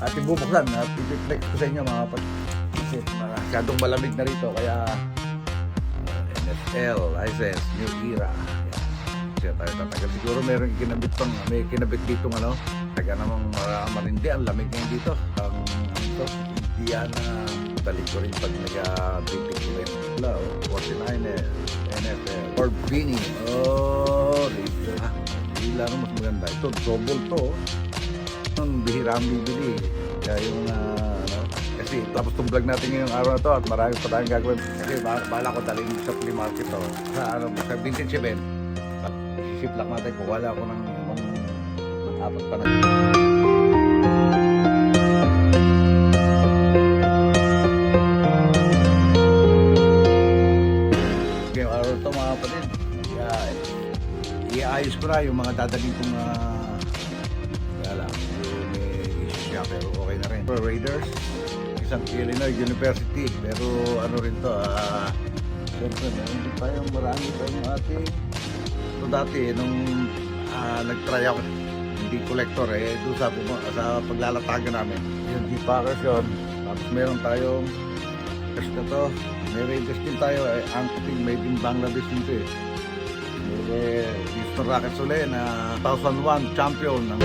at ibubuksan at i-flex ko sa inyo mga kapatid. Kasi masyadong malamig na rito kaya NFL license, new era. Siya tayo tatagal. Siguro meron may kinabit dito taga namang marindi. Ang lamig ngayon dito. Ang ito, hindi yan dali ko rin pag nag-bitig ko rin. 49 NFL. Or Beanie. Oh, rito. Hindi lang mas maganda. Ito, double to. Ang bihira ang bibili. Kaya yung kasi tapos itong vlog natin ngayong araw na to at marami pa tayong gagawin. Kasi bala ko dalhin sa flea market to. Sa vintage event. Isip lang natin kung wala ako ng apat pa na. Ngayong araw na to mga kapatid. Iayos ko na yung mga dadalhin kong pero okay na rin. Raiders, isang Illinois University, pero ano rin to, siyempre meron din tayong marami tayong ating ito dati, nung nag-try ako, hindi collector doon sa paglalatagan namin yung G-Packers yun, tapos meron tayong na to, may Raiders din tayo, ang made in Bangladesh din to may Houston Rockets ulit na 2001 champion ng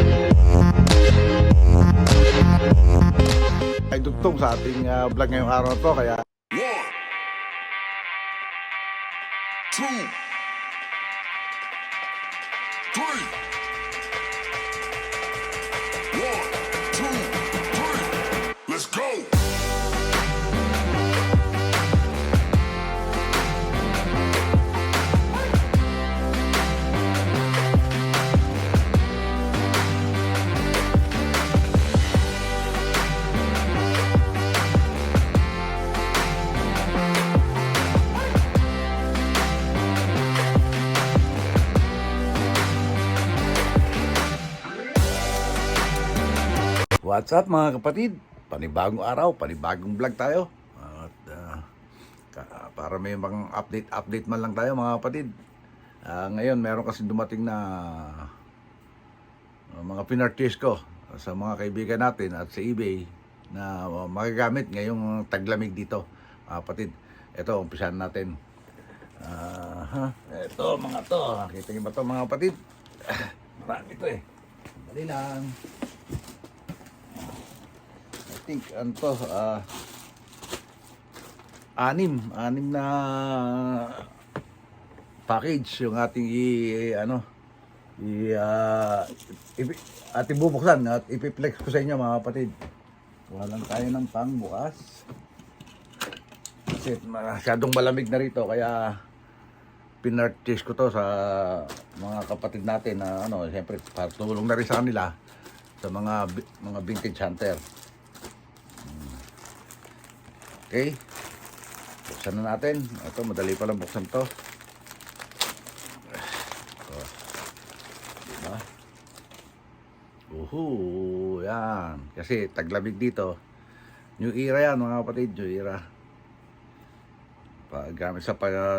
ay dugtong sa ating vlog ngayong araw na to kaya 1, 2, 3. 1, 2, 3. Let's go. what's up mga kapatid? Panibagong araw, panibagong vlog tayo. At para may mga update man lang tayo mga kapatid. Ngayon meron kasi dumating na mga pinurchase ko sa mga kaibigan natin at sa eBay na magagamit ngayong taglamig dito mga kapatid. Ito, umpisahan natin. Ito mga to, nakita niyo ba to mga kapatid? Marami to dali lang. I think anim na package yung ating at ibubuksan at ipiplex ko sa inyo mga kapatid. Walang tayo ng pangbukas kasi masyadong malamig na rito kaya pinurchase ko to sa mga kapatid natin na siyempre tulong na rin sa kanila sa mga vintage hunter. Okay, buksan na natin. Ito, madali pa lang buksan to. Diba? Yan. Kasi taglamig dito. New era yan mga kapatid, new era. Gamit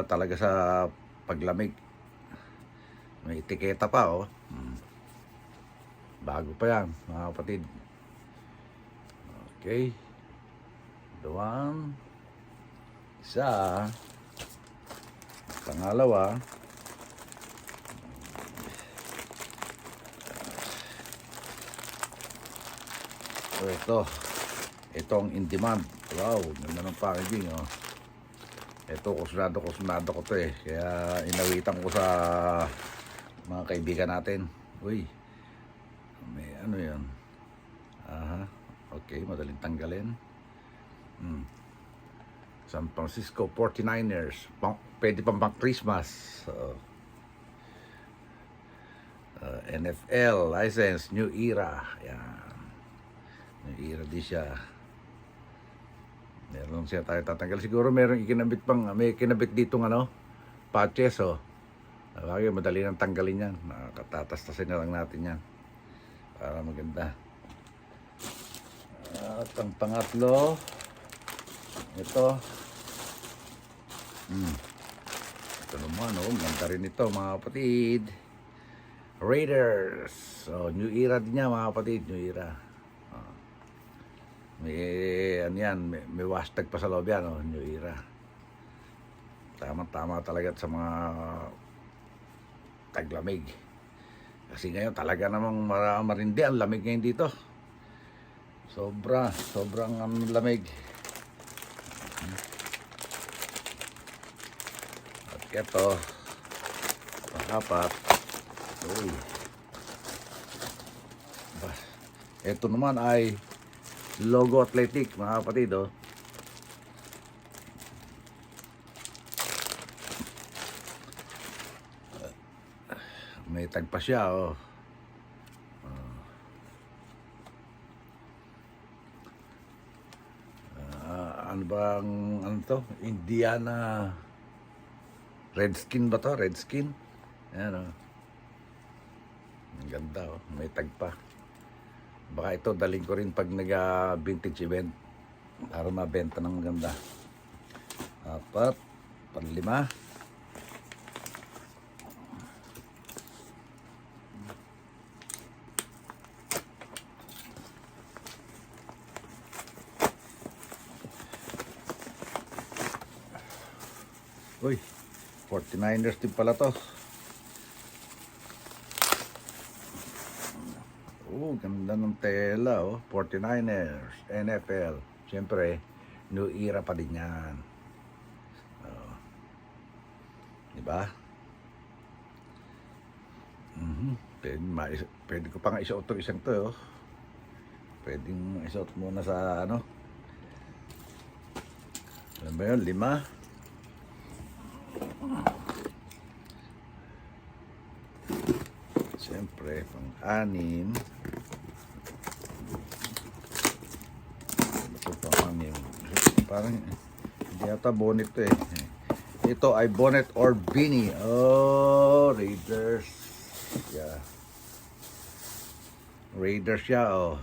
talaga sa paglamig. May etiketa pa Bago pa yan mga kapatid. Okay. Dalawang, isa, pangalawa, ito ang in demand. Wow, ganda ng packaging ito kusunado ko to kaya inawitan ko sa mga kaibigan natin. Uy, may yan. Okay, madaling tanggalin. San Francisco 49ers, pwede pang Christmas. NFL license, new era. Yan, new era di siya. Meron siya tayo tatanggal. Siguro meron may kinabit dito patches Bagay, madali nang tanggalin yan. Nakatatastasin na lang natin yan para maganda. At ang pangatlo, ito naman ganda rin ito mga kapatid. Raiders, so new era din niya mga kapatid, new era. Ano yan, may washtag pa sa loob yan, oh, New Era. Tama-tama talaga sa mga taglamig. Kasi ngayon talaga namang marindi ang lamig ngayon dito. Sobrang lamig. At ito, pang-apat. Uy. Ito naman ay Logo Athletic, mga kapatid, oh. May tagpa siya, oh. Ano bang, ano to? Indiana Redskin ba to? Redskin? Ayan, oh. Ang ganda, oh. May tagpa. Baka ito daling ko rin pag nag-vintage event para mabenta ng maganda. 4, 5. Uy, 49ers din pala to. Oh, ganda ng tela, oh. 49ers, NFL. Siyempre, New Era pa din yan. Oh. Diba? Pwede ko pa nga isuot itong isang to, oh. Pwedeng isuot muna sa ano. Ano ba yun? 5. Siyempre, pang-6. Ito pang-6. Parang hindi yata bonnet to eh. Ito ay bonnet or beanie. Oh, Raiders. Yeah. Raiders siya, oh.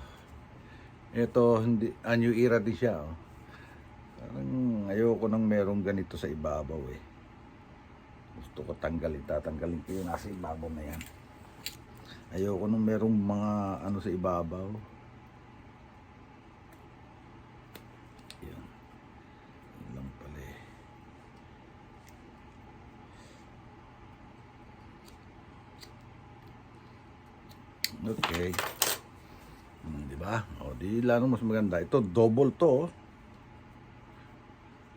Ito, hindi, New Era din siya, oh. Parang ayoko nang merong ganito sa ibabaw eh. Gusto ko tatanggalin ko yung nasa ibabaw na yan. Ayoko nung merong mga ano sa ibabaw. Yan. Yan lang pala eh. Okay. Diba? O, di lalo mas maganda. Ito, double to.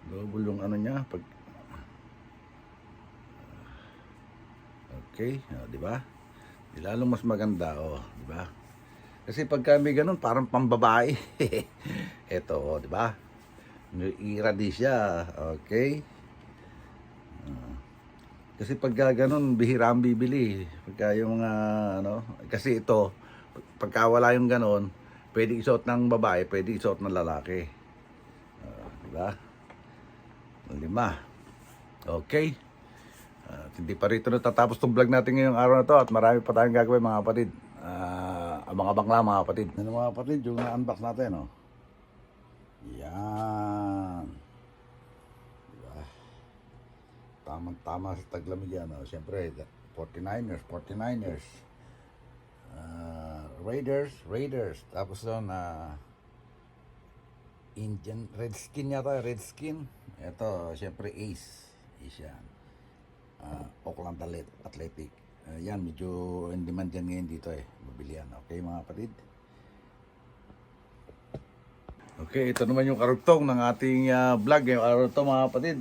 Double yung ano niya. Okay. O, diba? Di lalo mas maganda. O, diba? Kasi pagka may ganun, parang pambabae. Ito, o, diba? New Era di siya. Okay. Kasi pagka ganun, bihira ang bibili. Pagka yung mga, ano, kasi ito, pagka wala yung ganun, pwede isuot ng babae, pwede isuot ng lalaki. Diba? 5. Okay. Hindi pa rito natatapos itong vlog natin ngayong araw na to at marami pa tayong gagawin mga kapatid. Abang-abang lang mga kapatid. Ano mga kapatid, yung na-unbox natin, oh. Yan. Diba? Tamang-tama sa taglamig yan, oh. Siyempre, 49ers. Raiders. Tapos doon, Indian, Redskin yata, Redskin. Ito, siyempre Ace yan. Oakland Athletic. Yan, medyo in demand yan ngayon dito eh. Mabili yan. Okay mga kapatid? Okay, ito naman yung karugtong ng ating vlog ngayong araw ito mga kapatid.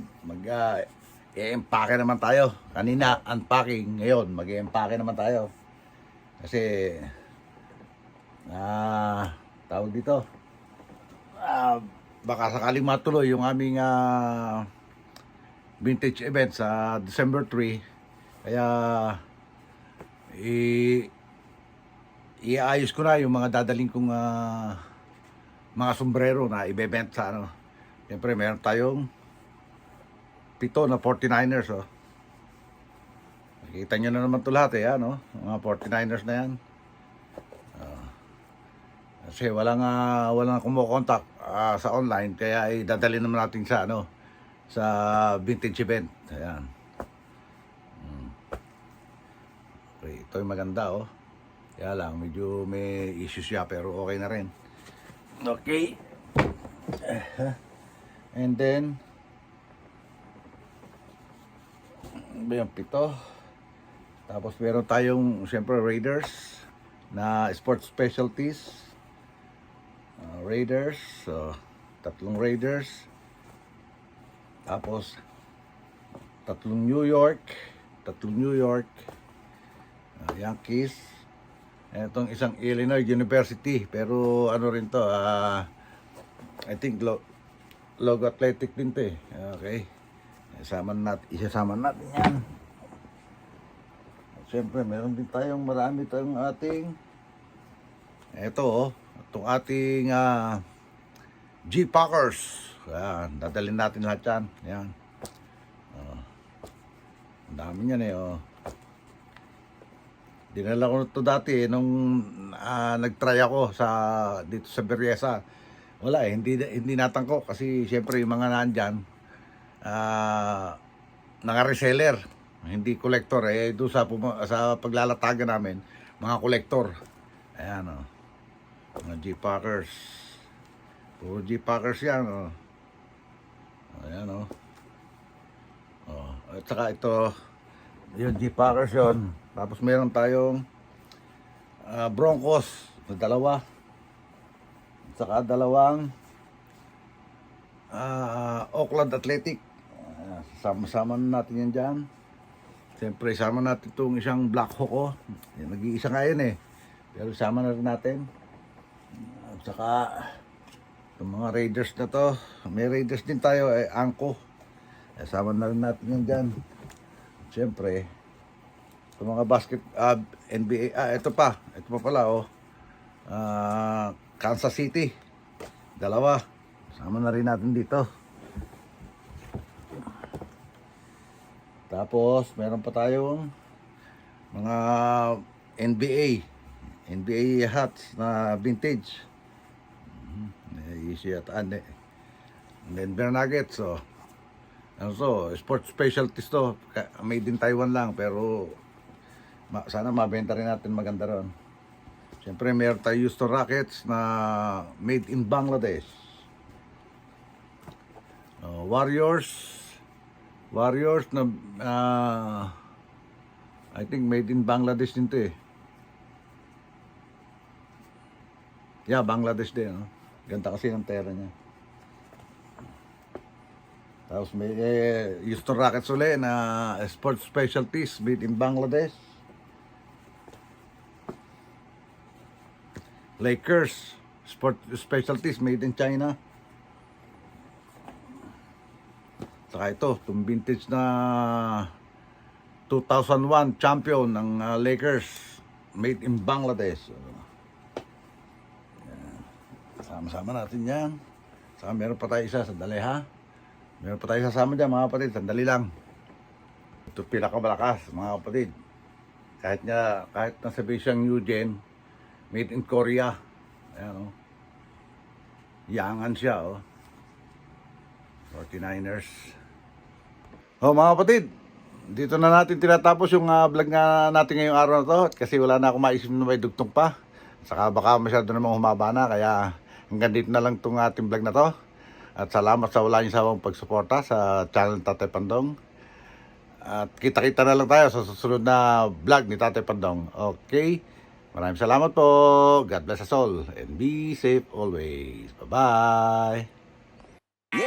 I-empake naman tayo. Kanina, unpacking. Ngayon, mag-i-empake naman tayo. Kasi, tawag dito, baka sakaling matuloy yung aming vintage event sa December 3. Kaya iayos ko na yung mga dadaling kong mga sombrero na ibebenta sa ano. Siyempre meron tayong 7 na 49ers, oh. Nakikita nyo na naman ito lahat eh, ano? Mga 49ers na yan. Kasi walang kumukontak sa online, kaya ay dadalhin naman natin sa ano, sa vintage event. Ayan. Okay, ito yung maganda, oh. Kaya lang medyo may issue siya pero okay na rin. Okay. And then, yung 7. Tapos meron tayong, siyempre, Raiders na sports specialties. Raiders, so, 3 Raiders. Tapos, 3 New York. Yankees. Itong isang Illinois University. Pero ano rin to, I think Logo Athletic din to eh. Okay. Isasama natin yan. Siyempre, meron din tayong marami tayong ating itong ating G-Packers. Ayan, dadalhin natin lahat yan. Ayan. Ang dami niyan eh. Dinala ko to dati nung nag-try ako dito sa Berryessa. Wala eh, hindi natangko kasi siyempre yung mga nandyan, naka-reseller, hindi collector eh. Doon sa paglalatagan namin, mga collector. Ayan mga G-Packers. Puro G-Packers yan Ayan at saka ito, yung G-Packers yun. Tapos meron tayong Broncos na 2. At saka 2 Oakland Athletic. Sama-sama natin yan dyan. Siyempre, sama natin itong isang Black Hawk nag-iisa nga yun eh. Pero sama na rin natin. At saka itong mga Raiders na to. May Raiders din tayo Angko. Sama na rin natin yan dyan. Siyempre, itong mga NBA, ito pa pala Kansas City, 2. Sama na rin natin dito. Tapos, meron pa tayong mga NBA hats na vintage. Easy at Denver Nuggets, sports specialties to. Made in Taiwan lang, pero sana mabenta rin natin maganda ron. Siyempre, meron tayo Houston Rockets na made in Bangladesh. Warriors na I think made in Bangladesh din to eh. Yeah, Bangladesh din. Ganda kasi ng tera niya. Tapos may Houston Rockets ulit na sports specialties made in Bangladesh. Lakers sports specialties made in China. Saka itong vintage na 2001 champion ng Lakers made in Bangladesh. Sama-sama natin yan. Saka meron pa tayo isa, sandali ha. Meron pa tayo sasama dyan mga kapatid, sandali lang. Ito pinakamalakas mga kapatid. Kahit nasabi siyang Eugene, made in Korea. Ayan Yangan siya 49ers. Mga kapatid, dito na natin tinatapos yung vlog nga natin ngayong araw na to. Kasi wala na akong maisip na may dugtong pa. Saka baka masyado namang humaba na. Kaya hanggang dito na lang itong ating vlog na to. At salamat sa wala niyo sawang pagsuporta sa channel Tatay Pandong. At kita-kita na lang tayo sa susunod na vlog ni Tatay Pandong. Okay? Maraming salamat po. God bless us all. And be safe always. Bye-bye. 1,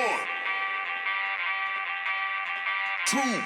2, 3.